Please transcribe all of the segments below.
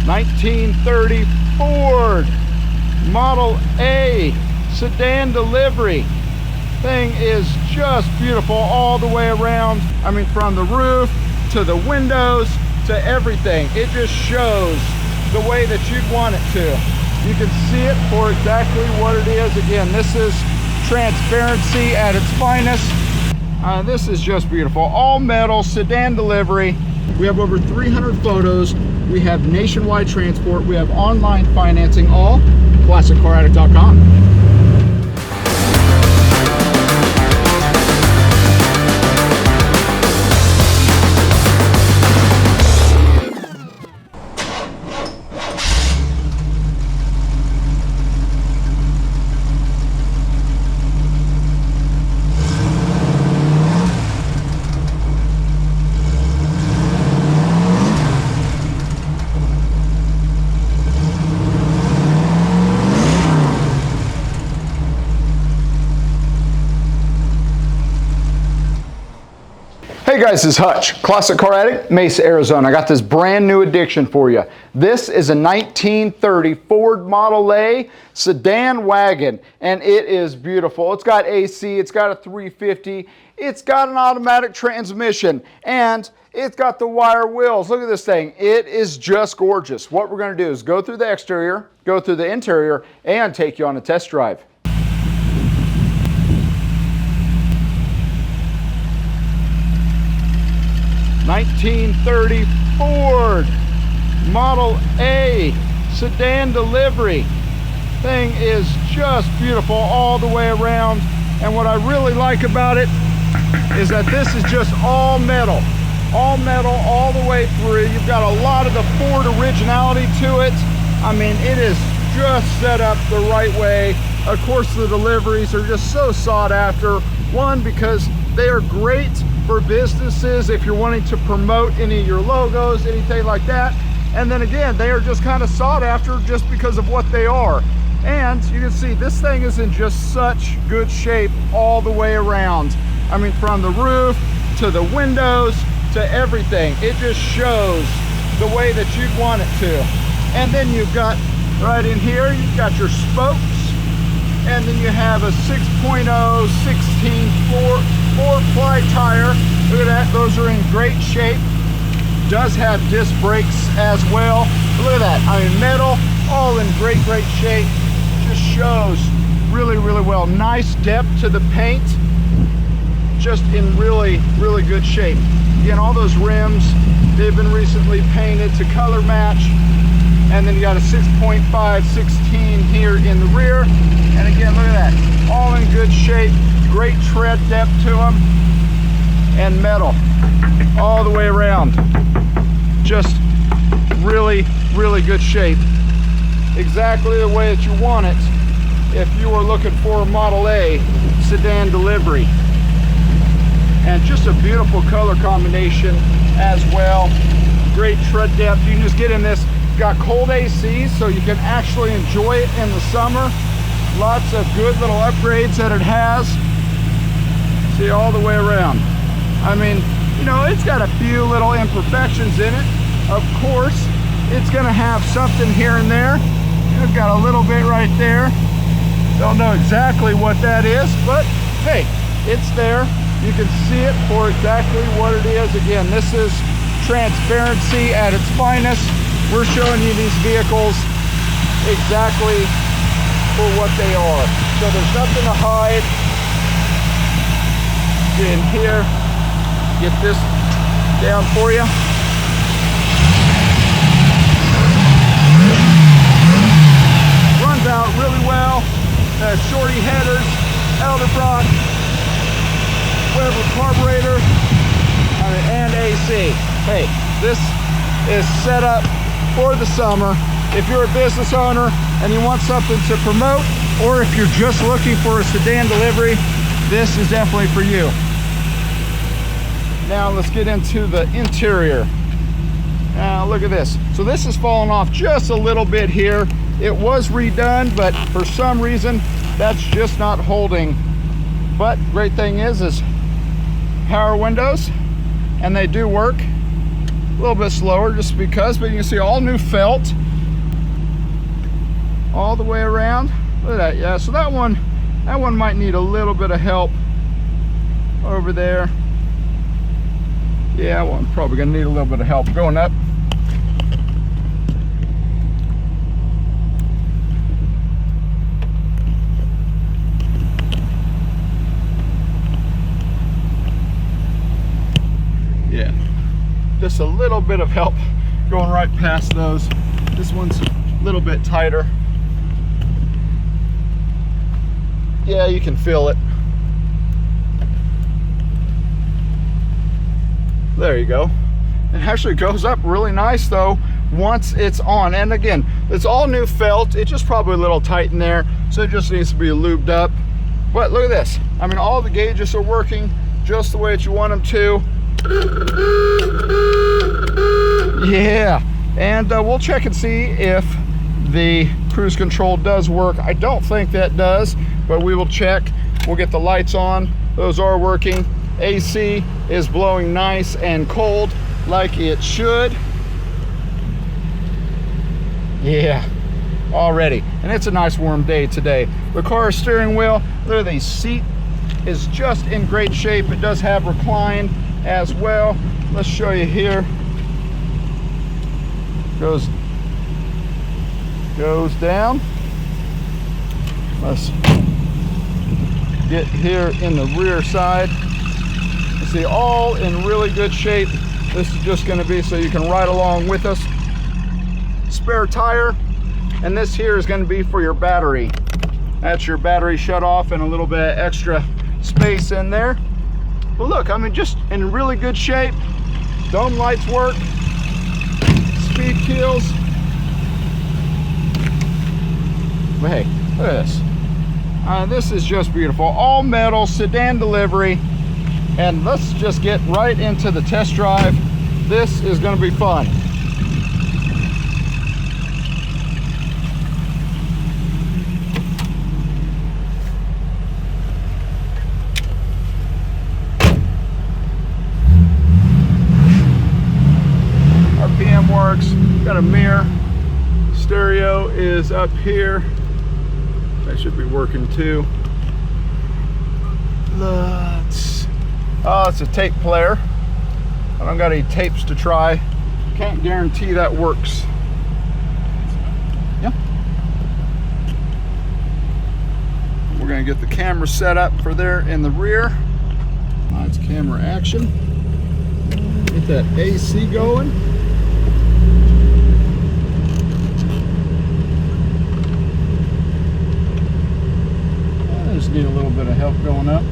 1930 Ford Model A sedan delivery. Thing is just beautiful all the way around. I mean, from the roof to the windows to everything. It just shows the way that you'd want it to. You can see it for exactly what it is. Again, this is transparency at its finest. This is just beautiful. All metal sedan delivery. We have over 300 photos. We have nationwide transport. We have online financing, all ClassicCarAddict.com. Hey guys, this is Hutch, Classic Car Addict, Mesa, Arizona. I got this brand new addiction for you. This is a 1930 Ford Model A sedan wagon, and it is beautiful. It's got AC, it's got a 350, it's got an automatic transmission, and it's got the wire wheels. Look at this thing. It is just gorgeous. What we're going to do is go through the exterior, go through the interior, and take you on a test drive. (1930 Ford Model A sedan delivery. Thing is just beautiful all the way around, and what I really like about it is that this is just all metal all the way through. You've got a lot of the Ford originality to it. I mean, it is just set up the right way. Of course, the deliveries are just so sought after. One, because they are great for businesses if you're wanting to promote any of your logos, anything like that. And then again, they are just kind of sought after just because of what they are. And you can see this thing is in just such good shape all the way around. I mean, from the roof to the windows to everything. It just shows the way that you'd want it to. And then you've got right in here, you've got your spokes, and then you have a 6.0 16 four-ply tire. Look at that, those are in great shape. Does have disc brakes as well. Look at that, I mean, metal, all in great shape. Just shows really well. Nice depth to the paint, just in really good shape. Again, all those rims, they've been recently painted to color match. And then you got a 6.5 16 here in the rear. And again, look at that, all in good shape. Great tread depth to them, and metal all the way around. Just really good shape. Exactly the way that you want it if you were looking for a Model A sedan delivery. And just a beautiful color combination as well. Great tread depth. You can just get in this. Got cold AC, so you can actually enjoy it in the summer. Lots of good little upgrades that it has. See, all the way around. I mean, you know, it's got a few little imperfections in it. Of course, it's gonna have something here and there. It's got a little bit right there. Don't know exactly what that is, but hey, it's there. You can see it for exactly what it is. Again, this is transparency at its finest. We're showing you these vehicles exactly for what they are. So there's nothing to hide. In here, get this down for you. Runs out really well. Shorty headers, Elderbrock, Weber carburetor, and AC. Hey, this is set up for the summer. If you're a business owner and you want something to promote, or if you're just looking for a sedan delivery, this is definitely for you. Now let's get into the interior. Now look at this. So this is falling off just a little bit here. It was redone, but for some reason that's just not holding. But great thing is power windows, and they do work. A little bit slower just because, but you can see all new felt all the way around. Look at that. Yeah, so that one might need a little bit of help over there. Yeah, well, I'm probably gonna need a little bit of help going up. Yeah, just a little bit of help going right past those. This one's a little bit tighter. Yeah, you can feel it. There you go. It actually goes up really nice though once it's on. And again, it's all new felt. It's just probably a little tight in there, so it just needs to be lubed up. But look at this. I mean, all the gauges are working just the way that you want them to. Yeah, and we'll check and see if the cruise control does work. I don't think that does, but we will check. We'll get the lights on. Those are working. AC is blowing nice and cold like it should. Yeah, already. And it's a nice warm day today. The car steering wheel, look at the seat is just in great shape. It does have recline as well. Let's show you here. Goes down. Let's get here in the rear side. See, all in really good shape. This is just going to be so you can ride along with us. Spare tire, and this here is going to be for your battery. That's your battery shut off, and a little bit of extra space in there. But look, I mean, just in really good shape. Dome lights work. Speed kills. But hey, look at this. This is just beautiful. All metal sedan delivery. And let's just get right into the test drive. This is going to be fun. RPM works. Got a mirror. Stereo is up here. That should be working too. Oh, it's a tape player. I don't got any tapes to try. Can't guarantee that works. Yeah. We're gonna get the camera set up for there in the rear. It's camera action. Get that AC going. I just need a little bit of help going up.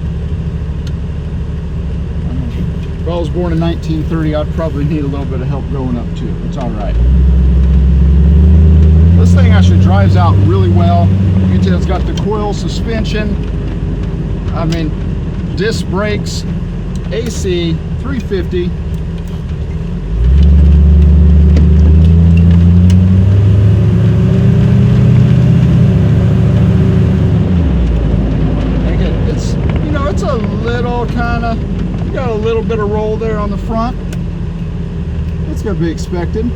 If I was born in 1930, I'd probably need a little bit of help going up too. It's all right. This thing actually drives out really well. You can tell it's got the coil suspension. I mean, disc brakes, AC, 350. Again, it's, you know, it's a little kind of, got a little bit of roll there on the front. It's going to be expected.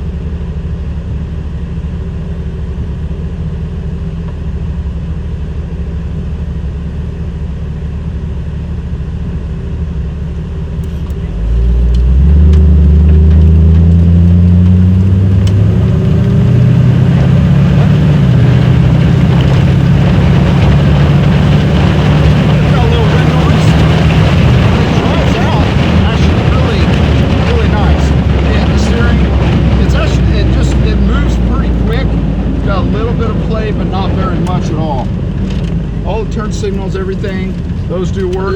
Turn signals, everything, those do work.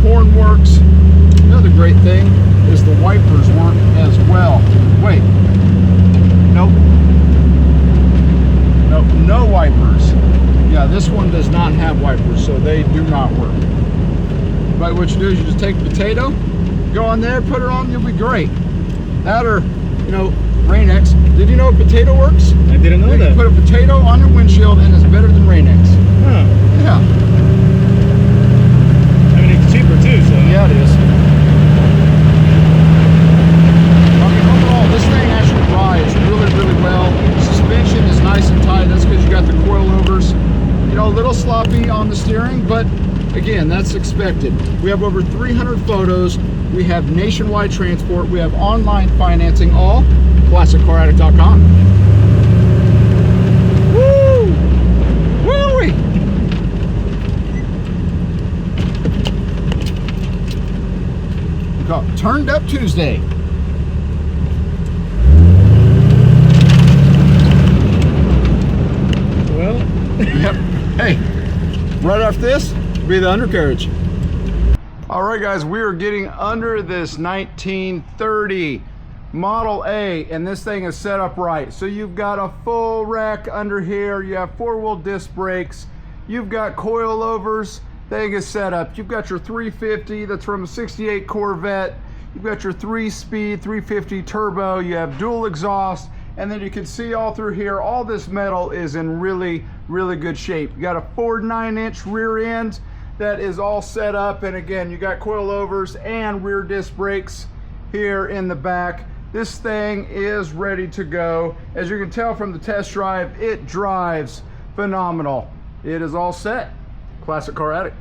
Horn works. Another great thing is the wipers work as well. Wait, nope, no wipers. Yeah, this one does not have wipers, so they do not work. But what you do is you just take a potato, go on there, put it on, you'll be great. That, or, you know, Rain-X. Did you know potato works? I didn't know that. You put a potato on your windshield and it's better than Rain-X. Huh. Yeah. I mean, it's cheaper too, so. Yeah, it is. I mean, overall, little sloppy on the steering, but again, that's expected. We have over 300 photos. We have nationwide transport. We have online financing, all ClassicCarAddict.com. Woo! Woo-wee! Turned Up Tuesday. Well, Yep. Hey, right after this will be the undercarriage. All right, guys, we are getting under this 1930 Model A, and this thing is set up right. So you've got a full rack under here. You have four-wheel disc brakes. You've got coilovers. Thing is set up. You've got your 350 that's from a 68 Corvette. You've got your 3-speed 350 turbo. You have dual exhaust, and then you can see all through here, all this metal is in really, really good shape. You got a Ford 9-inch rear end that is all set up, and again, you got coilovers and rear disc brakes here in the back. This thing is ready to go. As you can tell from the test drive, it drives phenomenal. It is all set. Classic Car Addict.